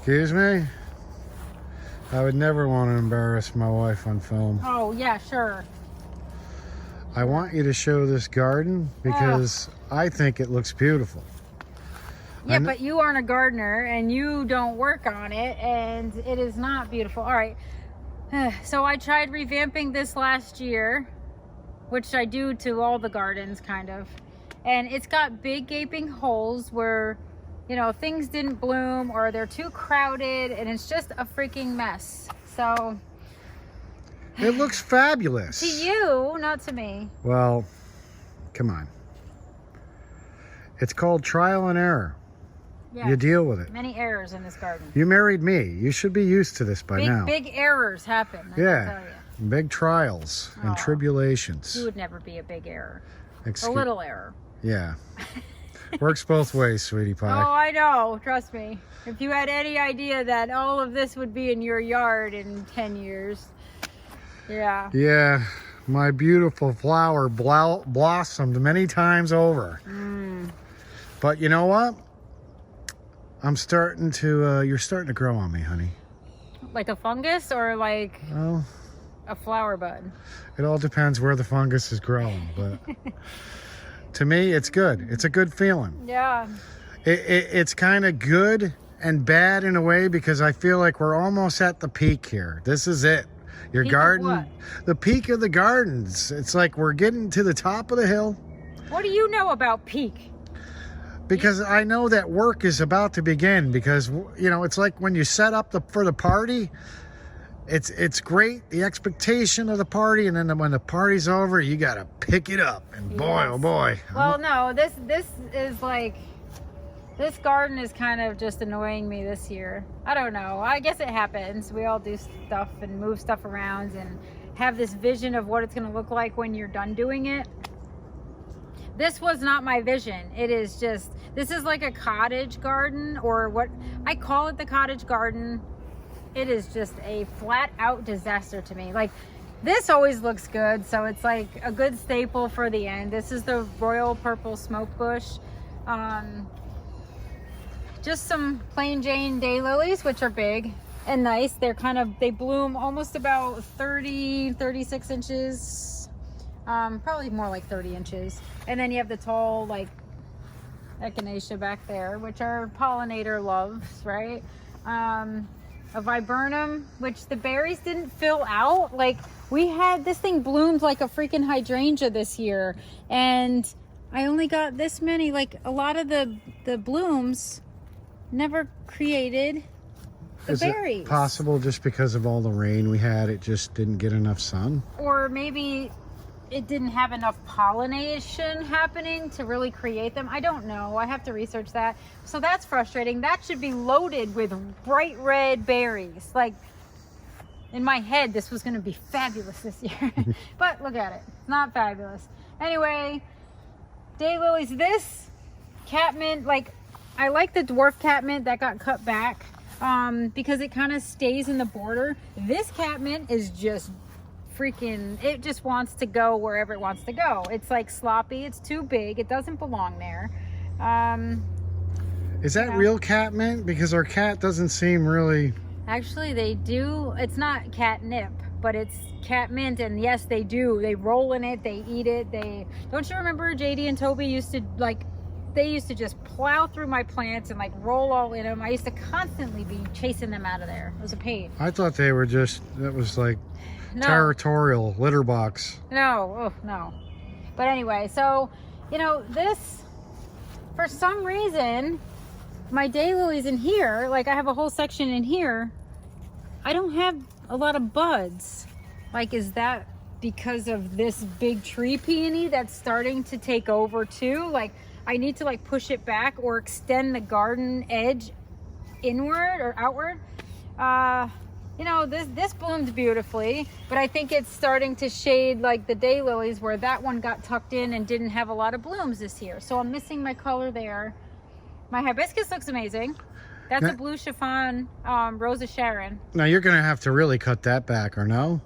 Excuse me? I would never want to embarrass my wife on film. Oh, yeah, sure. I want you to show this garden because I think it looks beautiful. Yeah, but you aren't a gardener and you don't work on it, and it is not beautiful. All right. So I tried revamping this last year, which I do to all the gardens kind of. And it's got big gaping holes where, you know, things didn't bloom or they're too crowded, and it's just a freaking mess. So it looks fabulous. To you, not to me. Well, come on. It's called trial and error. Yeah, you deal with it. Many errors in this garden. You married me. You should be used to this by now. Big errors happen. I can tell you. Big trials and tribulations. You would never be a big error. A little error. Yeah. Works both ways, sweetie pie. Oh, I know. Trust me. If you had any idea that all of this would be in your yard in 10 years. Yeah. Yeah. My beautiful flower blossomed many times over. But you know what? I'm starting to, you're starting to grow on me, honey. Like a fungus or like a flower bud? It all depends where the fungus is growing, but to me, it's good. It's a good feeling. Yeah. It's kind of good and bad in a way because I feel like we're almost at the peak here. This is it. Your peak garden, of what? The peak of the gardens. It's like we're getting to the top of the hill. What do you know about peak? Because I know that work is about to begin because, you know, it's like when you set up for the party, it's great, the expectation of the party, and then when the party's over, you got to pick it up. And boy, oh boy. Well, no, this is like, this garden is kind of just annoying me this year. I don't know. I guess it happens. We all do stuff and move stuff around and have this vision of what it's going to look like when you're done doing it. This was not my vision. It is just, this is like a cottage garden, or what I call it, the cottage garden. It is just a flat out disaster to me. Like, this always looks good, so it's like a good staple for the end. This is the royal purple smoke bush. Just some plain Jane daylilies, which are big and nice. They're kind of, they bloom almost about 36 inches. Probably more like 30 inches. And then you have the tall, like, echinacea back there, which are pollinator loves, right? A viburnum, which the berries didn't fill out. Like, we had, this thing bloomed like a freaking hydrangea this year, and I only got this many. Like, a lot of the blooms never created the berries. Is it possible just because of all the rain we had, it just didn't get enough sun? Or maybe it didn't have enough pollination happening to really create them. I don't know. I have to research that. So that's frustrating. That should be loaded with bright red berries. Like, in my head, this was going to be fabulous this year. But look at it. It's not fabulous. Anyway, daylilies. This catmint, like, I like the dwarf catmint that got cut back because it kind of stays in the border. This catmint is just freaking, it just wants to go wherever it wants to go. It's like sloppy. It's too big. It doesn't belong there. Is that real catmint? Because our cat doesn't seem really... Actually, they do. It's not catnip, but it's catmint, and yes, they do. They roll in it. They eat it. They, don't you remember JD and Toby used to, like, they used to just plow through my plants and like roll all in them. I used to constantly be chasing them out of there. It was a pain. I thought they were just, that was like territorial litter box. No, oh, no. But anyway, so, you know, this, for some reason, my daylilies in here, like I have a whole section in here, I don't have a lot of buds. Like, is that because of this big tree peony that's starting to take over too? Like, I need to like push it back or extend the garden edge inward or outward. You know, this bloomed beautifully, but I think it's starting to shade like the daylilies, where that one got tucked in and didn't have a lot of blooms this year. So I'm missing my color there. My hibiscus looks amazing. That's a blue chiffon Rose of Sharon. Now you're gonna have to really cut that back, or no?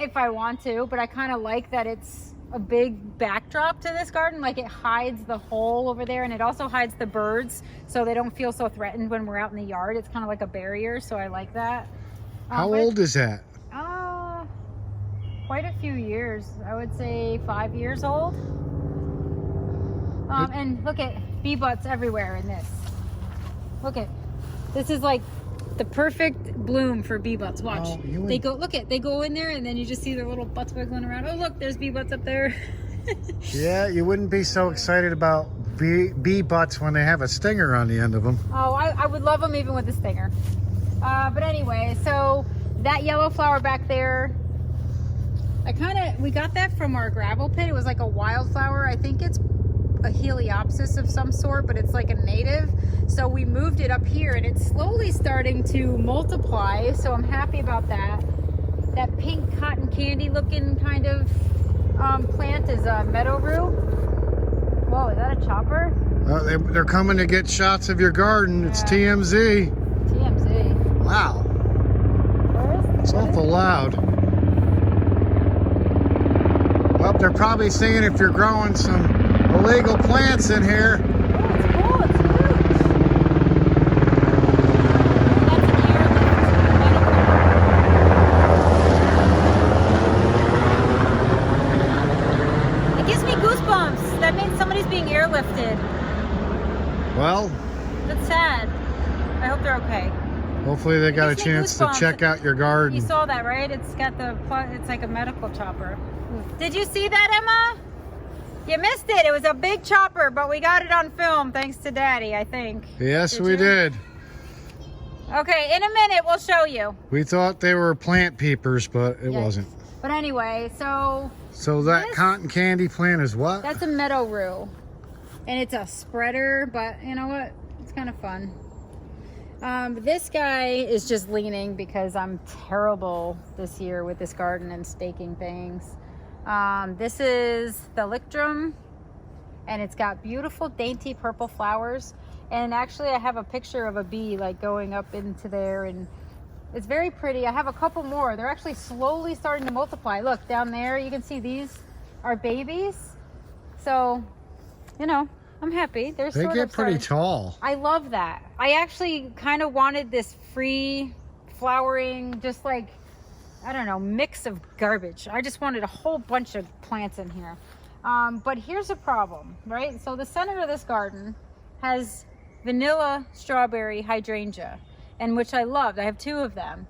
If I want to, but I kind of like that it's a big backdrop to this garden. Like it hides the hole over there, and it also hides the birds so they don't feel so threatened when we're out in the yard. It's kind of like a barrier, so I like that. How old is that? Quite a few years. I would say 5 years old. And look at bee butts everywhere in this. This is like the perfect bloom for bee butts. Watch. Oh, they go in there, and then you just see their little butts wiggling around. Oh, look, there's bee butts up there. Yeah, you wouldn't be so excited about bee butts when they have a stinger on the end of them. Oh, I would love them even with a stinger. But anyway, so that yellow flower back there, we got that from our gravel pit. It was like a wildflower. I think it's a Heliopsis of some sort, but it's like a native. So we moved it up here, and it's slowly starting to multiply. So I'm happy about that. That pink cotton candy looking kind of plant is a meadow rue. Whoa, is that a chopper? They're coming to get shots of your garden. Yeah. It's TMZ. TMZ. Wow. It's awful loud. Well, they're probably seeing if you're growing some illegal plants in here. Oh, it's cool. It's huge. That's an airlift. It gives me goosebumps. That means somebody's being airlifted. Well, that's sad. I hope they're okay. Hopefully they got a chance to check out your garden. You saw that, right? It's got it's like a medical chopper. Did you see that, Emma? You missed it. It was a big chopper, but we got it on film thanks to Daddy, I think. Yes, we did. Okay, in a minute we'll show you. We thought they were plant peepers, but it wasn't. But anyway, so that cotton candy plant is what? That's a meadow rue. And it's a spreader, but you know what? It's kind of fun. This guy is just leaning because I'm terrible this year with this garden and staking things. This is the Lictrum, and it's got beautiful dainty purple flowers. And actually I have a picture of a bee like going up into there, and it's very pretty. I have a couple more. They're actually slowly starting to multiply. Look down there, you can see these are babies. So, you know, I'm happy. They get pretty tall. I love that. I actually kind of wanted this free flowering, just like, I don't know, mix of garbage. I just wanted a whole bunch of plants in here. But here's a problem, right? So the center of this garden has vanilla strawberry hydrangea, and which I loved. I have 2 of them.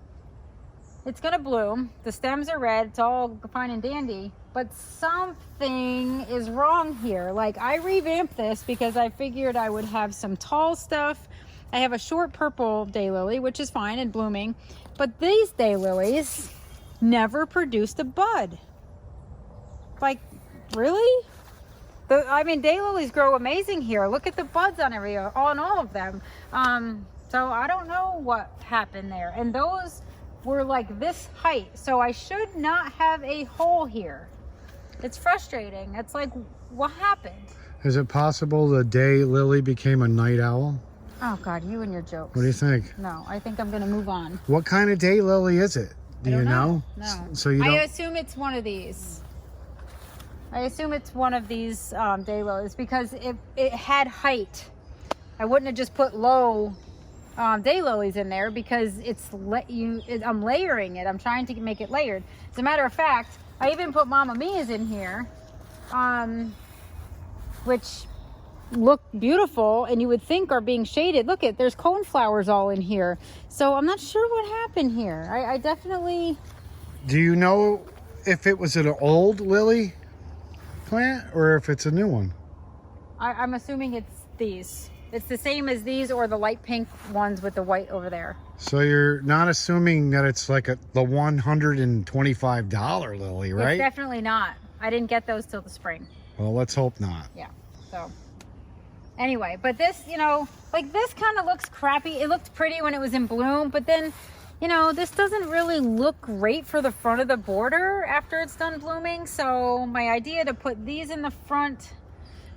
It's gonna bloom. The stems are red. It's all fine and dandy. But something is wrong here. Like, I revamped this because I figured I would have some tall stuff. I have a short purple daylily, which is fine and blooming. But these daylilies never produced a bud. Like, really? I mean, daylilies grow amazing here. Look at the buds on all of them. So I don't know what happened there. And those were like this height. So I should not have a hole here. It's frustrating. It's like, what happened? Is it possible the daylily became a night owl? Oh God, you and your jokes. What do you think? No, I think I'm gonna move on. What kind of daylily is it? Do you know? No. So you don't... I assume it's one of these. I assume it's one of these daylilies because it had height. I wouldn't have just put low daylilies in there because I'm layering it. I'm trying to make it layered. As a matter of fact, I even put Mamma Mia's in here, which look beautiful and you would think are being shaded. Look there's coneflowers all in here. So I'm not sure what happened here. I definitely... Do you know if it was an old lily plant or if it's a new one? I'm assuming it's these. It's the same as these or the light pink ones with the white over there. So you're not assuming that it's like the $125 lily, right? It's definitely not. I didn't get those till the spring. Well, let's hope not. Yeah. So anyway, but this, you know, like this kind of looks crappy. It looked pretty when it was in bloom, but then, you know, this doesn't really look great for the front of the border after it's done blooming. So my idea to put these in the front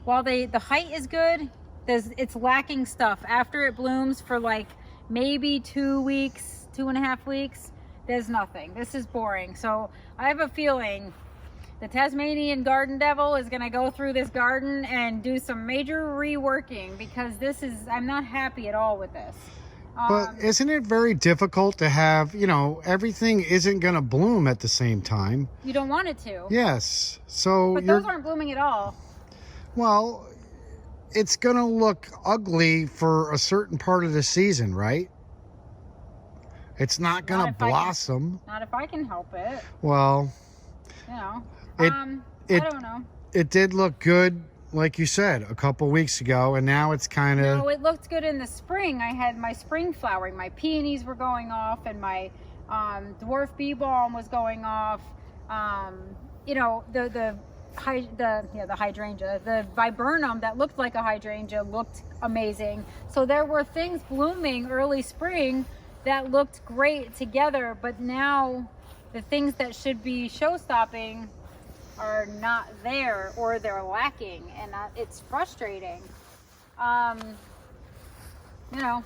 while the height is good, it's lacking stuff. After it blooms for like maybe 2 weeks, 2.5 weeks, there's nothing. This is boring. So I have a feeling The Tasmanian garden devil is going to go through this garden and do some major reworking, because I'm not happy at all with this. But isn't it very difficult to have, everything isn't going to bloom at the same time? You don't want it to. Yes. So But those aren't blooming at all. Well, it's going to look ugly for a certain part of the season, right? It's not going to blossom. Not if I can help it. Well, I don't know. It did look good, like you said, a couple weeks ago, and now it's kind of... No, it looked good in the spring. I had my spring flowering. My peonies were going off, and my dwarf bee balm was going off. The hydrangea, the viburnum that looked like a hydrangea looked amazing. So there were things blooming early spring that looked great together, but now the things that should be show-stopping are not there, or they're lacking, and it's frustrating.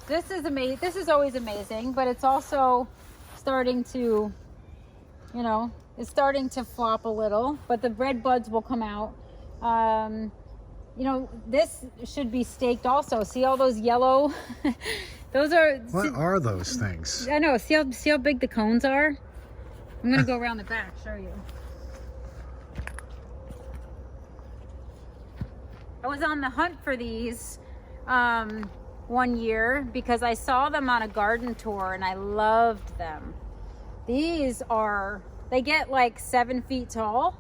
This is amazing. This is always amazing, but it's also starting to, it's starting to flop a little, but the red buds will come out. This should be staked also. See all those yellow? Those are... What are those things? I know. See how big the cones are? I'm going to go around the back, show you. I was on the hunt for these one year because I saw them on a garden tour and I loved them. These they get like 7 feet tall.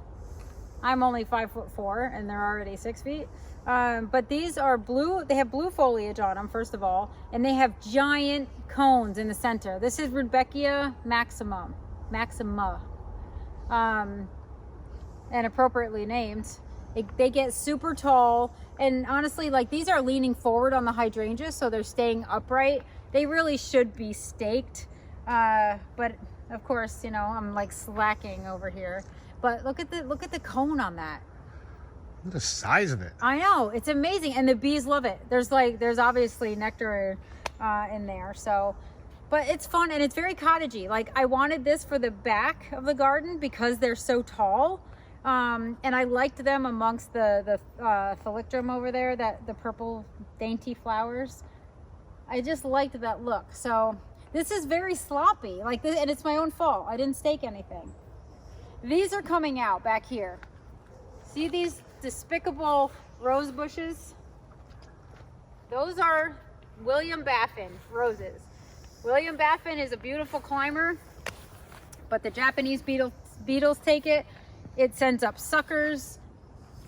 I'm only 5'4" and they're already 6 feet. But these are blue. They have blue foliage on them, first of all, and they have giant cones in the center. This is Rudbeckia maxima, and appropriately named. They get super tall, and honestly, like, these are leaning forward on the hydrangea, so they're staying upright. They really should be staked, but of course, I'm like slacking over here. But look at the cone on that. Look at the size of it. I know, it's amazing, and the bees love it. There's obviously nectar in there, so. But it's fun, and it's very cottagey. Like, I wanted this for the back of the garden because they're so tall. And I liked them amongst the thalictrum over there, the purple dainty flowers. I just liked that look. So this is very sloppy, like this, and it's my own fault. I didn't stake anything. These are coming out back here. See these despicable rose bushes? Those are William Baffin roses. William Baffin is a beautiful climber, but the Japanese beetles take it. It sends up suckers.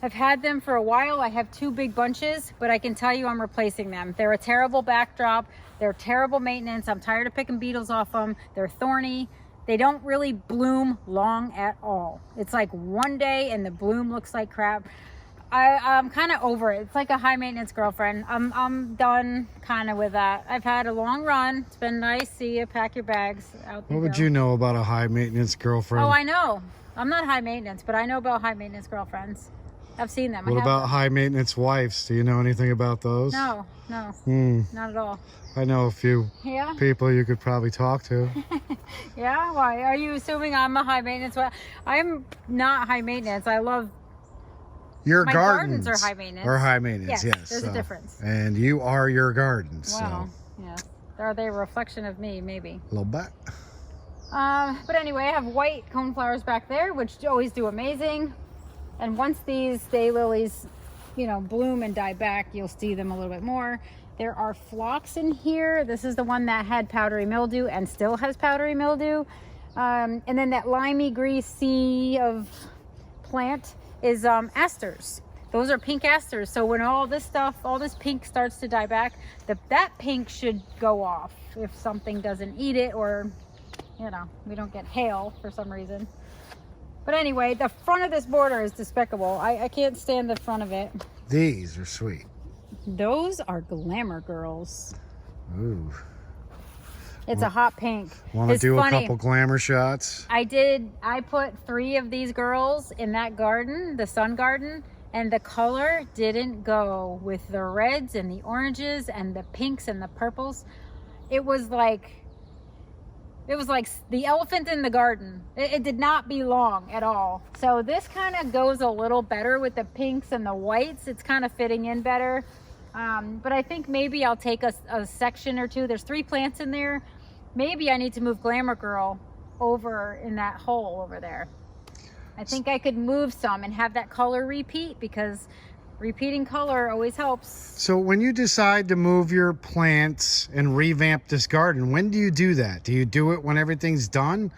I've had them for a while. I have 2 big bunches, but I can tell you I'm replacing them. They're a terrible backdrop. They're terrible maintenance. I'm tired of picking beetles off them. They're thorny. They don't really bloom long at all. It's like one day and the bloom looks like crap. I'm kind of over it. It's like a high maintenance girlfriend. I'm done kind of with that. I've had a long run. It's been nice. See you. Pack your bags. What would you know about a high maintenance girlfriend? Oh, I know. I'm not high maintenance, but I know about high maintenance girlfriends. I've seen them. What about high maintenance wives? Do you know anything about those? No, not at all. I know a few people you could probably talk to. Yeah? Why? Are you assuming I'm a high maintenance wife? I'm not high maintenance. I love... Your my gardens are high maintenance. Are high maintenance, yes. There's a difference. And you are your gardens. Well, yeah. Are they a reflection of me? Maybe. A little bit. But anyway, I have white coneflowers back there, which always do amazing. And once these daylilies, bloom and die back, you'll see them a little bit more. There are phlox in here. This is the one that had powdery mildew and still has powdery mildew. And then that limey greasy of plant is asters. Those are pink asters. So when all this pink starts to die back, that pink should go off if something doesn't eat it, or we don't get hail for some reason. But anyway, the front of this border is despicable. I can't stand the front of it. These are sweet. Those are glamour girls. Ooh. It's a hot pink. Want to do a couple glamour shots? I did. I put 3 of these girls in that garden, the sun garden, and the color didn't go with the reds and the oranges and the pinks and the purples. It was it was like the elephant in the garden. It did not belong at all. So this kind of goes a little better with the pinks and the whites. It's kind of fitting in better. But I think maybe I'll take a section or two. There's 3 plants in there. Maybe I need to move Glamour Girl over in that hole over there. I think I could move some and have that color repeat, because repeating color always helps. So when you decide to move your plants and revamp this garden, when do you do that? Do you do it when everything's done?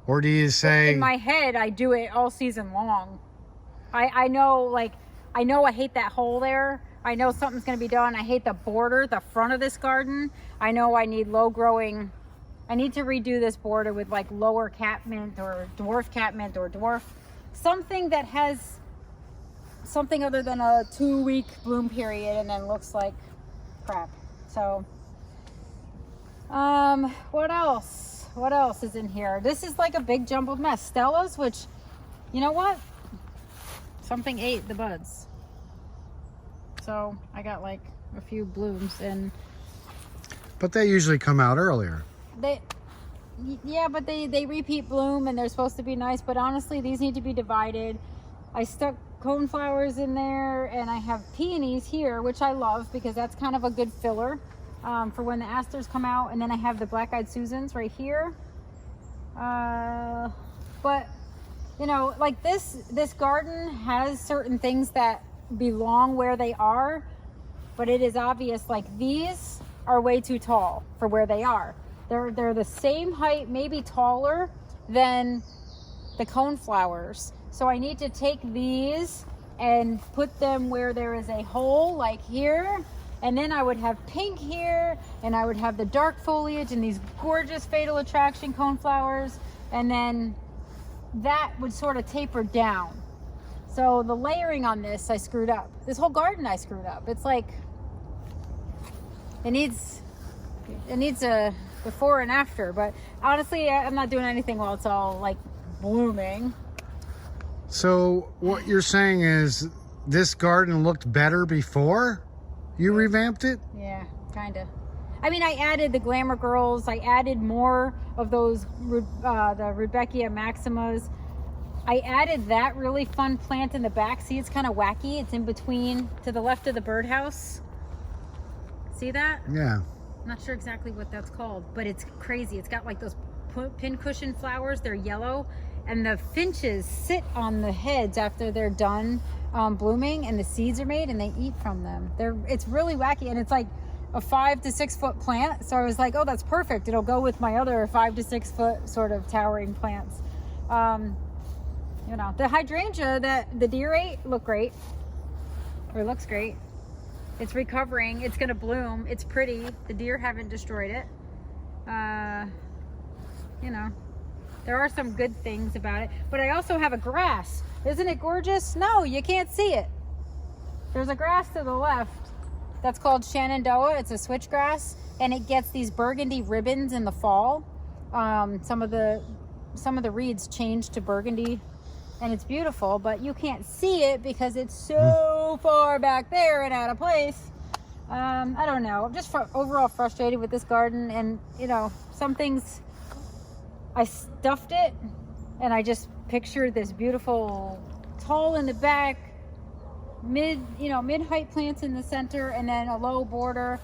Or do you say... In my head, I do it all season long. I know, like, I know I hate that hole there. I know something's going to be done. I hate the border, the front of this garden. I know I need low growing. I need to redo this border with like lower catmint or dwarf catmint or dwarf. Something that has something other than a 2-week bloom period and then looks like crap. So, what else? What else is in here? This is like a big jumbled mess. Stellas, which, you know what? Something ate the buds. So I got like a few blooms, and But they usually come out earlier. Yeah, but they repeat bloom and they're supposed to be nice, but honestly these need to be divided. I stuck coneflowers in there, and I have peonies here, which I love because that's kind of a good filler for when the asters come out. And then I have the black-eyed Susans right here. But you know, like this garden has certain things that belong where they are, but it is obvious like these are way too tall for where they are. They're the same height, maybe taller than the coneflowers. So I need to take these and put them where there is a hole, like here. And then I would have pink here, and I would have the dark foliage and these gorgeous Fatal Attraction coneflowers. And then that would sort of taper down. So the layering on this, I screwed up. This whole garden, I screwed up. It's like, it needs a before and after. But honestly, I'm not doing anything while it's all like blooming. So what you're saying is this garden looked better before you revamped it? Yeah, kind of. I mean, I added the Glamour Girls. I added more of those, the Rudbeckia Maximas. I added that really fun plant in the back. See, it's kind of wacky. It's in between, to the left of the birdhouse. See that? Yeah. I'm not sure exactly what that's called, but it's crazy. It's got like those pincushion flowers. They're yellow, and the finches sit on the heads after they're done blooming, and the seeds are made, and they eat from them. It's really wacky, and it's like a 5 to 6 foot plant. So I was like, oh, that's perfect. It'll go with my other 5 to 6 foot sort of towering plants. You know, the hydrangea that the deer ate looked great, or looks great. It's recovering. It's going to bloom. It's pretty. The deer haven't destroyed it. You know, there are some good things about it. But I also have a grass. Isn't it gorgeous? No, you can't see it. There's a grass to the left that's called Shenandoah. It's a switchgrass, and it gets these burgundy ribbons in the fall. Some of the reeds change to burgundy, and it's beautiful, but you can't see it because it's so far back there and out of place. I don't know. I'm just overall frustrated with this garden, and you know, some things I stuffed it, and I just pictured this beautiful tall in the back, mid-height plants in the center, and then a low border,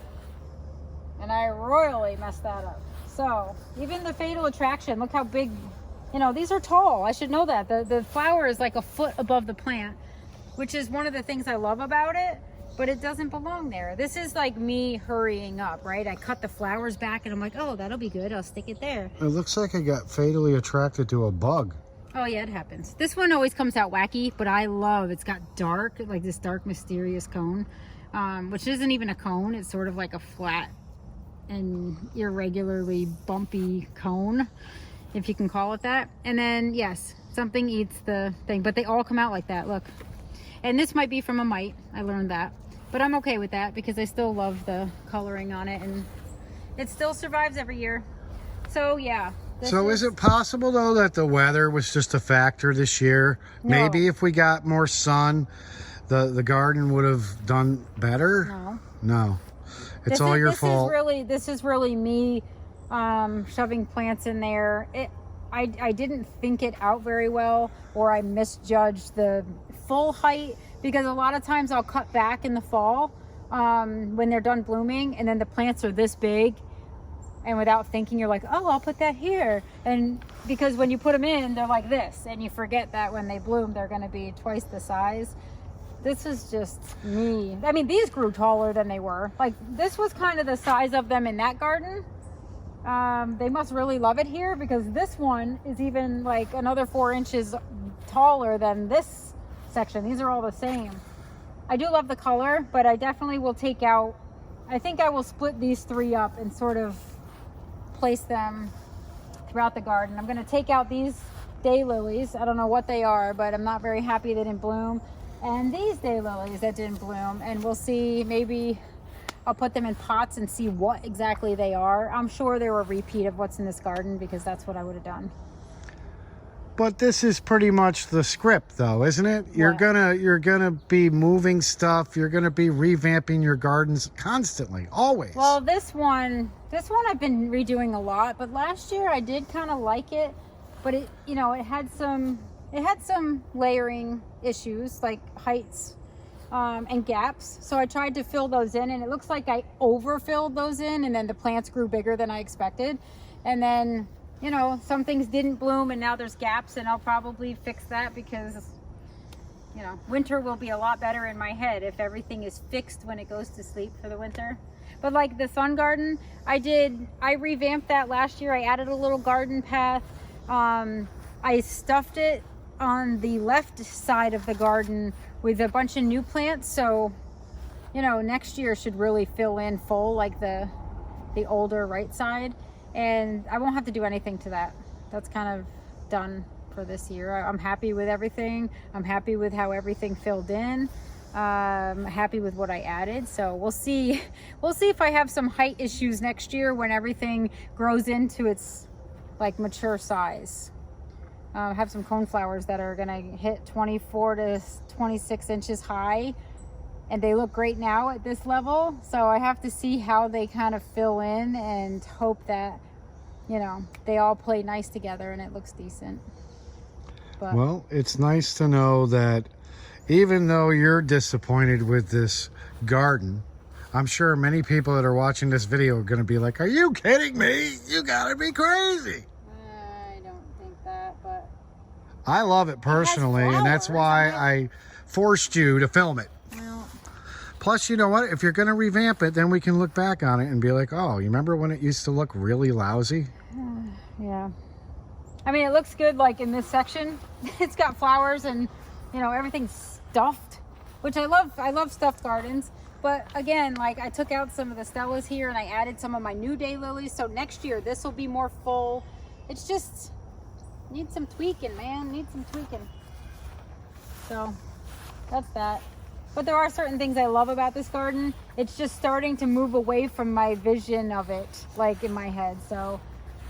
and I royally messed that up. So even the Fatal Attraction, look how big. You know, these are tall. I should know that. The flower is like a foot above the plant, which is one of the things I love about it, but it doesn't belong there. This is like me hurrying up, right? I cut the flowers back, and I'm like, oh, that'll be good. I'll stick it there. It looks like I got fatally attracted to a bug. Oh, yeah, it happens. This one always comes out wacky, but I love, it's got dark, like this dark, mysterious cone, which isn't even a cone. It's sort of like a flat and irregularly bumpy cone, if you can call it that. And then, yes, something eats the thing, but they all come out like that, look. And this might be from a mite, I learned that. But I'm okay with that because I still love the coloring on it, and it still survives every year. So, yeah. So is it possible, though, that the weather was just a factor this year? No. Maybe if we got more sun, the garden would have done better? No. No. It's all your fault. This is really me shoving plants in there. I didn't think it out very well, or I misjudged the full height, because a lot of times I'll cut back in the fall when they're done blooming, and then the plants are this big, and without thinking you're like, oh, I'll put that here. And because when you put them in, they're like this, and you forget that when they bloom they're going to be twice the size. This is just me. I mean, these grew taller than they were. Like, this was kind of the size of them in that garden. They must really love it here, because this one is even like another 4 inches taller than this section. These are all the same. I do love the color, but I definitely will take out, I think I will split these 3 up and sort of place them throughout the garden. I'm going to take out these daylilies. I don't know what they are, but I'm not very happy they didn't bloom. And these daylilies that didn't bloom, and we'll see, maybe I'll put them in pots and see what exactly they are. I'm sure they're a repeat of what's in this garden, because that's what I would have done. But this is pretty much the script, though, isn't it? You're gonna be moving stuff. You're gonna be revamping your gardens constantly, always. Well, this one I've been redoing a lot, but last year I did kind of like it, but it, you know, it had some layering issues, like heights and gaps. So I tried to fill those in, and it looks like I overfilled those in, and then the plants grew bigger than I expected. And then, you know, some things didn't bloom, and now there's gaps, and I'll probably fix that, because, you know, winter will be a lot better in my head if everything is fixed when it goes to sleep for the winter. But like the sun garden, I revamped that last year. I added a little garden path. I stuffed it on the left side of the garden with a bunch of new plants, so, you know, next year should really fill in full, like the older right side, and I won't have to do anything to that. That's kind of done for this year. I'm happy with everything. I'm happy with how everything filled in. Happy with what I added. So we'll see if I have some height issues next year when everything grows into its like mature size. I have some coneflowers that are gonna hit 24 to 26 inches high, and they look great now at this level. So I have to see how they kind of fill in, and hope that, you know, they all play nice together and it looks decent. But, well, it's nice to know that even though you're disappointed with this garden, I'm sure many people that are watching this video are going to be like, are you kidding me? You gotta be crazy. I don't think that, but I love it personally, and that's why I forced you to film it. well, Plus, you know what? If you're going to revamp it, then we can look back on it and be like, oh, you remember when it used to look really lousy? yeah. I mean, it looks good like in this section. It's got flowers and, you know, everything's stuffed, which I love. I love stuffed gardens. But again, like, I took out some of the stellas here and I added some of my new daylilies. So next year, this will be more full. It's just needs some tweaking, man. Needs some tweaking. So that's that. But there are certain things I love about this garden. It's just starting to move away from my vision of it, like in my head. So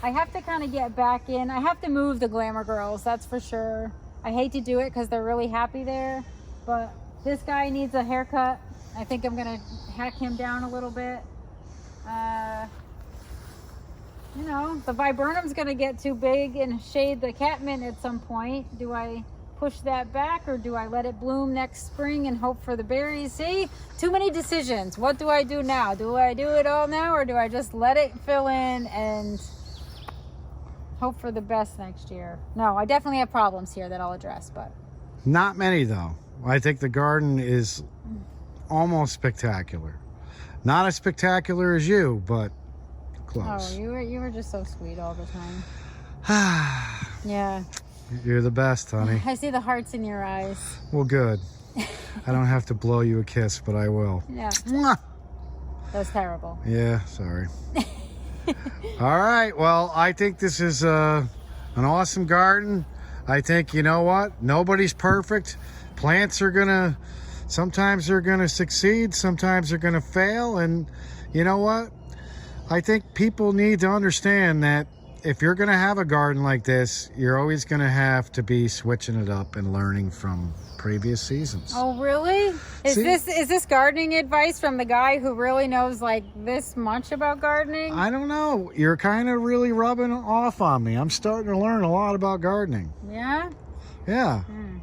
I have to kind of get back in. I have to move the glamour girls, that's for sure. I hate to do it because they're really happy there. But this guy needs a haircut. I think I'm gonna hack him down a little bit. You know, the viburnum's gonna get too big and shade the catmint at some point. Do I push that back, or do I let it bloom next spring and hope for the berries? See, too many decisions. What do I do now? Do I do it all now, or do I just let it fill in and hope for the best next year? No, I definitely have problems here that I'll address, but Not many, though. I think the garden is almost spectacular. Not as spectacular as you, but close. oh, you were just so sweet all the time. Yeah, You're the best, honey. I see the hearts in your eyes. Well, good. I don't have to blow you a kiss, but I will. Yeah, Mwah! that was terrible. Yeah, sorry. All right, well, I think this is an awesome garden. I think, you know what? Nobody's perfect. Plants are gonna, sometimes they're gonna succeed, sometimes they're gonna fail, and you know what? I think people need to understand that if you're going to have a garden like this, you're always going to have to be switching it up and learning from previous seasons. Oh, really? Is See? this gardening advice from the guy who really knows like this much about gardening? I don't know. You're kind of really rubbing off on me. I'm starting to learn a lot about gardening. Yeah? Yeah.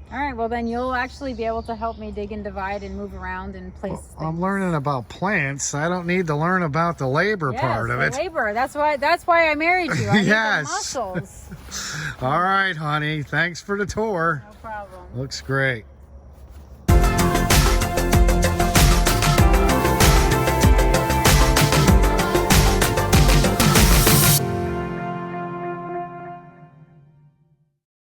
All right, well then you'll actually be able to help me dig and divide and move around and place things. I'm learning about plants. I don't need to learn about the labor part of it. Labor. That's why I married you. I need the Yes. muscles. All right, honey. Thanks for the tour. No problem. Looks great.